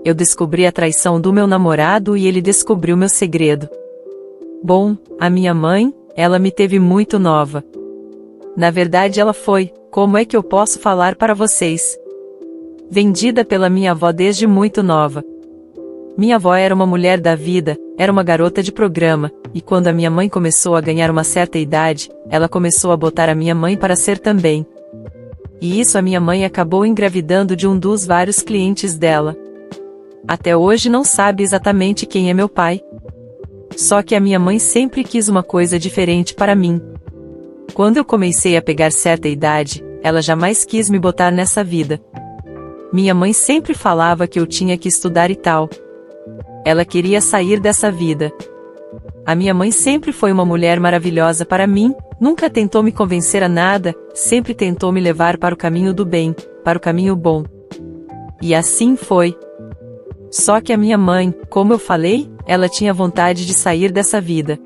Eu descobri a traição do meu namorado e ele descobriu meu segredo. Bom, a minha mãe, ela me teve muito nova. Na verdade ela foi, como é que eu posso falar para vocês? Vendida pela minha avó desde muito nova. Minha avó era uma mulher da vida, era uma garota de programa, e quando a minha mãe começou a ganhar uma certa idade, ela começou a botar a minha mãe para ser também. E isso a minha mãe acabou engravidando de um dos vários clientes dela. Até hoje não sabe exatamente quem é meu pai. Só que a minha mãe sempre quis uma coisa diferente para mim. Quando eu comecei a pegar certa idade, ela jamais quis me botar nessa vida. Minha mãe sempre falava que eu tinha que estudar e tal. Ela queria sair dessa vida. A minha mãe sempre foi uma mulher maravilhosa para mim, nunca tentou me convencer a nada, sempre tentou me levar para o caminho do bem, para o caminho bom. E assim foi. Só que a minha mãe, como eu falei, ela tinha vontade de sair dessa vida.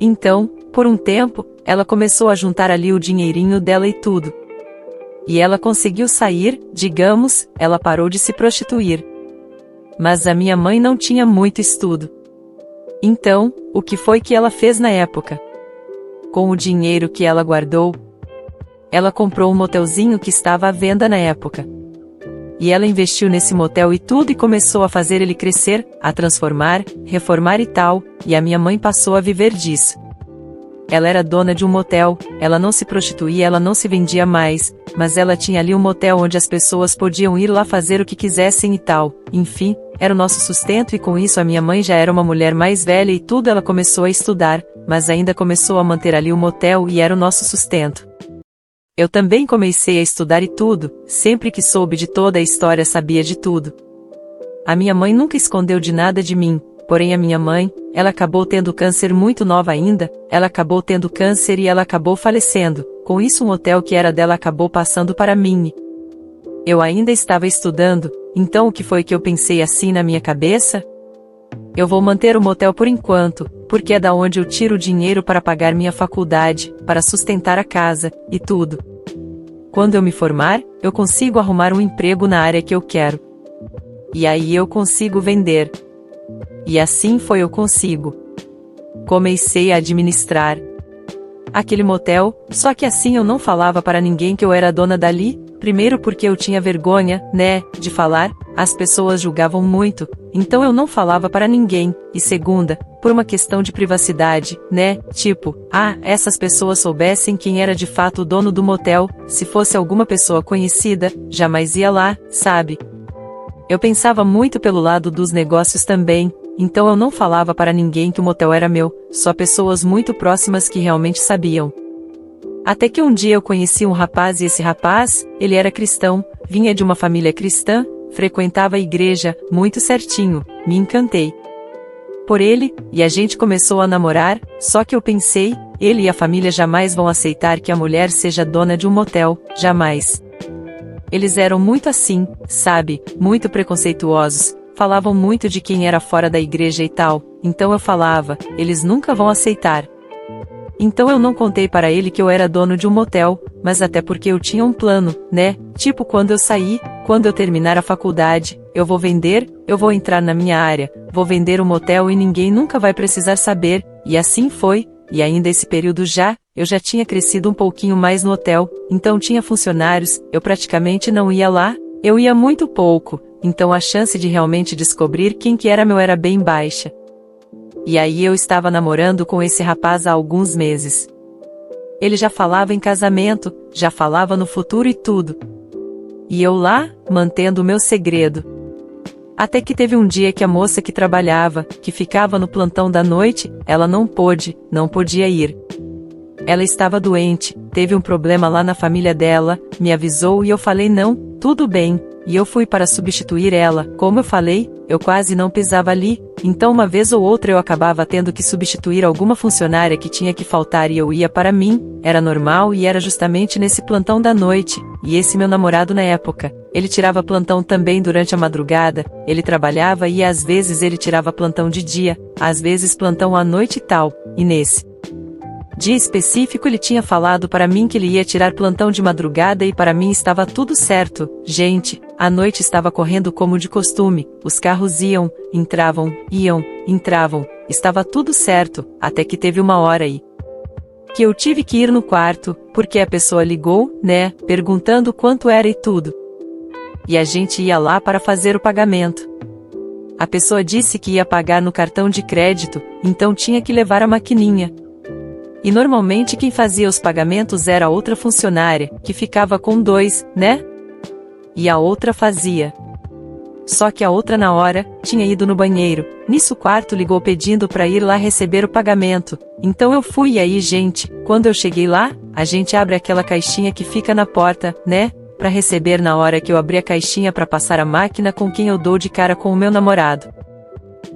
Então, por um tempo, ela começou a juntar ali o dinheirinho dela e tudo. E ela conseguiu sair, digamos, ela parou de se prostituir. Mas a minha mãe não tinha muito estudo. Então, o que foi que ela fez na época? Com o dinheiro que ela guardou, ela comprou um motelzinho que estava à venda na época. E ela investiu nesse motel e tudo e começou a fazer ele crescer, a transformar, reformar e tal, e a minha mãe passou a viver disso. Ela era dona de um motel, ela não se prostituía, ela não se vendia mais, mas ela tinha ali um motel onde as pessoas podiam ir lá fazer o que quisessem e tal, enfim, era o nosso sustento e com isso a minha mãe já era uma mulher mais velha e tudo ela começou a estudar, mas ainda começou a manter ali o motel e era o nosso sustento. Eu também comecei a estudar e tudo, sempre que soube de toda a história sabia de tudo. A minha mãe nunca escondeu de nada de mim, porém a minha mãe, ela acabou tendo câncer muito nova ainda, ela acabou tendo câncer e ela acabou falecendo, com isso o motel que era dela acabou passando para mim. Eu ainda estava estudando, então o que foi que eu pensei assim na minha cabeça? Eu vou manter o motel por enquanto, porque é da onde eu tiro o dinheiro para pagar minha faculdade, para sustentar a casa, e tudo. Quando eu me formar, eu consigo arrumar um emprego na área que eu quero. E aí eu consigo vender. E assim foi eu consigo. Comecei a administrar aquele motel, só que assim eu não falava para ninguém que eu era dona dali, primeiro porque eu tinha vergonha, né, de falar, as pessoas julgavam muito, então eu não falava para ninguém, e segunda, por uma questão de privacidade, né, tipo, essas pessoas soubessem quem era de fato o dono do motel, se fosse alguma pessoa conhecida, jamais ia lá, sabe? Eu pensava muito pelo lado dos negócios também, então eu não falava para ninguém que o motel era meu, só pessoas muito próximas que realmente sabiam. Até que um dia eu conheci um rapaz e esse rapaz, ele era cristão, vinha de uma família cristã, frequentava a igreja, muito certinho, me encantei por ele, e a gente começou a namorar, só que eu pensei, ele e a família jamais vão aceitar que a mulher seja dona de um motel, jamais. Eles eram muito assim, sabe, muito preconceituosos, falavam muito de quem era fora da igreja e tal, então eu falava, eles nunca vão aceitar. Então eu não contei para ele que eu era dono de um motel, mas até porque eu tinha um plano, né, tipo quando eu sair, quando eu terminar a faculdade, eu vou vender, eu vou entrar na minha área, vou vender o motel e ninguém nunca vai precisar saber, e assim foi, e ainda esse período eu já tinha crescido um pouquinho mais no hotel, então tinha funcionários, eu praticamente não ia lá, eu ia muito pouco, então a chance de realmente descobrir quem que era meu era bem baixa. E aí eu estava namorando com esse rapaz há alguns meses. Ele já falava em casamento, já falava no futuro e tudo. E eu lá, mantendo o meu segredo. Até que teve um dia que a moça que trabalhava, que ficava no plantão da noite, ela não podia ir. Ela estava doente, teve um problema lá na família dela, me avisou e eu falei não, tudo bem, e eu fui para substituir ela, como eu falei, eu quase não pisava ali, então uma vez ou outra eu acabava tendo que substituir alguma funcionária que tinha que faltar e eu ia para mim, era normal e era justamente nesse plantão da noite, e esse meu namorado na época, ele tirava plantão também durante a madrugada, ele trabalhava e às vezes ele tirava plantão de dia, às vezes plantão à noite e tal, e nesse Dia específico ele tinha falado para mim que ele ia tirar plantão de madrugada e para mim estava tudo certo. Gente, a noite estava correndo como de costume, os carros iam, entravam, estava tudo certo, até que teve uma hora aí que eu tive que ir no quarto, porque a pessoa ligou, né, perguntando quanto era e tudo. E a gente ia lá para fazer o pagamento. A pessoa disse que ia pagar no cartão de crédito, então tinha que levar a maquininha. E normalmente quem fazia os pagamentos era a outra funcionária, que ficava com 2, né? E a outra fazia. Só que a outra na hora, tinha ido no banheiro, nisso o quarto ligou pedindo para ir lá receber o pagamento, então eu fui e aí gente, quando eu cheguei lá, a gente abre aquela caixinha que fica na porta, né? Para receber na hora que eu abri a caixinha para passar a máquina com quem eu dou de cara com o meu namorado.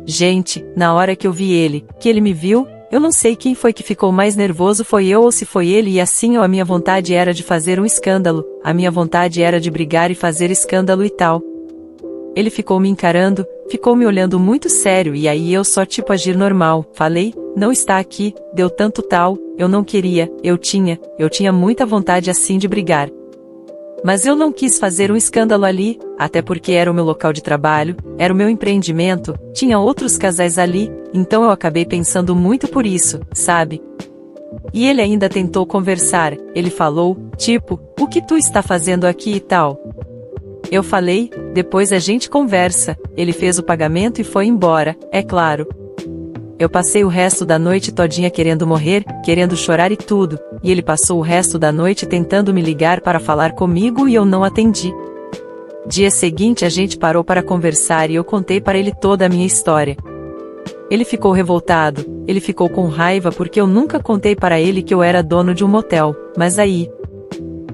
Gente, na hora que eu vi ele, que ele me viu, eu não sei quem foi que ficou mais nervoso, foi eu ou se foi ele e assim a minha vontade era de fazer um escândalo, a minha vontade era de brigar e fazer escândalo e tal. Ele ficou me encarando, ficou me olhando muito sério e aí eu só tipo agir normal, falei, não está aqui, deu tanto tal, eu não queria, eu tinha muita vontade assim de brigar. Mas eu não quis fazer um escândalo ali, até porque era o meu local de trabalho, era o meu empreendimento, tinha outros casais ali, então eu acabei pensando muito por isso, sabe? E ele ainda tentou conversar, ele falou, tipo, o que tu está fazendo aqui e tal? Eu falei, depois a gente conversa, ele fez o pagamento e foi embora, é claro. Eu passei o resto da noite todinha querendo morrer, querendo chorar e tudo, e ele passou o resto da noite tentando me ligar para falar comigo e eu não atendi. Dia seguinte a gente parou para conversar e eu contei para ele toda a minha história. Ele ficou revoltado, ele ficou com raiva porque eu nunca contei para ele que eu era dono de um motel, mas aí...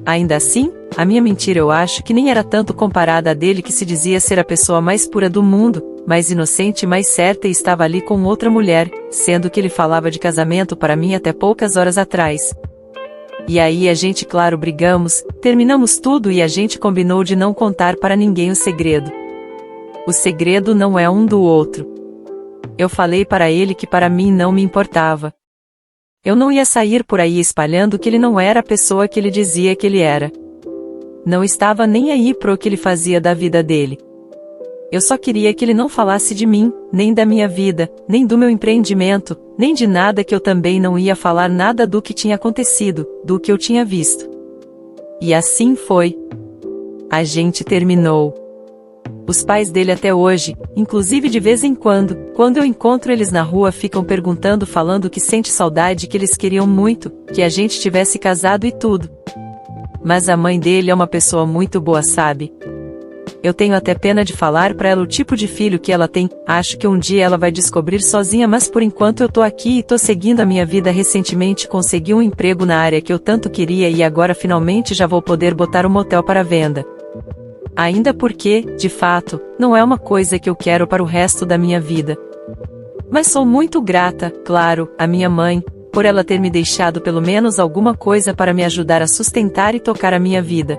Ainda assim, a minha mentira eu acho que nem era tanto comparada a dele que se dizia ser a pessoa mais pura do mundo, mais inocente e mais certa e estava ali com outra mulher, sendo que ele falava de casamento para mim até poucas horas atrás. E aí a gente claro brigamos, terminamos tudo e a gente combinou de não contar para ninguém o segredo. O segredo não é um do outro. Eu falei para ele que para mim não me importava. Eu não ia sair por aí espalhando que ele não era a pessoa que ele dizia que ele era. Não estava nem aí pro que ele fazia da vida dele. Eu só queria que ele não falasse de mim, nem da minha vida, nem do meu empreendimento, nem de nada que eu também não ia falar nada do que tinha acontecido, do que eu tinha visto. E assim foi. A gente terminou. Os pais dele até hoje, inclusive de vez em quando eu encontro eles na rua ficam perguntando falando que sente saudade que eles queriam muito, que a gente tivesse casado e tudo. Mas a mãe dele é uma pessoa muito boa, sabe? Eu tenho até pena de falar pra ela o tipo de filho que ela tem, acho que um dia ela vai descobrir sozinha mas por enquanto eu tô aqui e tô seguindo a minha vida recentemente consegui um emprego na área que eu tanto queria e agora finalmente já vou poder botar um motel para venda. Ainda porque, de fato, não é uma coisa que eu quero para o resto da minha vida. Mas sou muito grata, claro, à minha mãe, por ela ter me deixado pelo menos alguma coisa para me ajudar a sustentar e tocar a minha vida.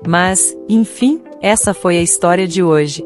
Mas, enfim, essa foi a história de hoje.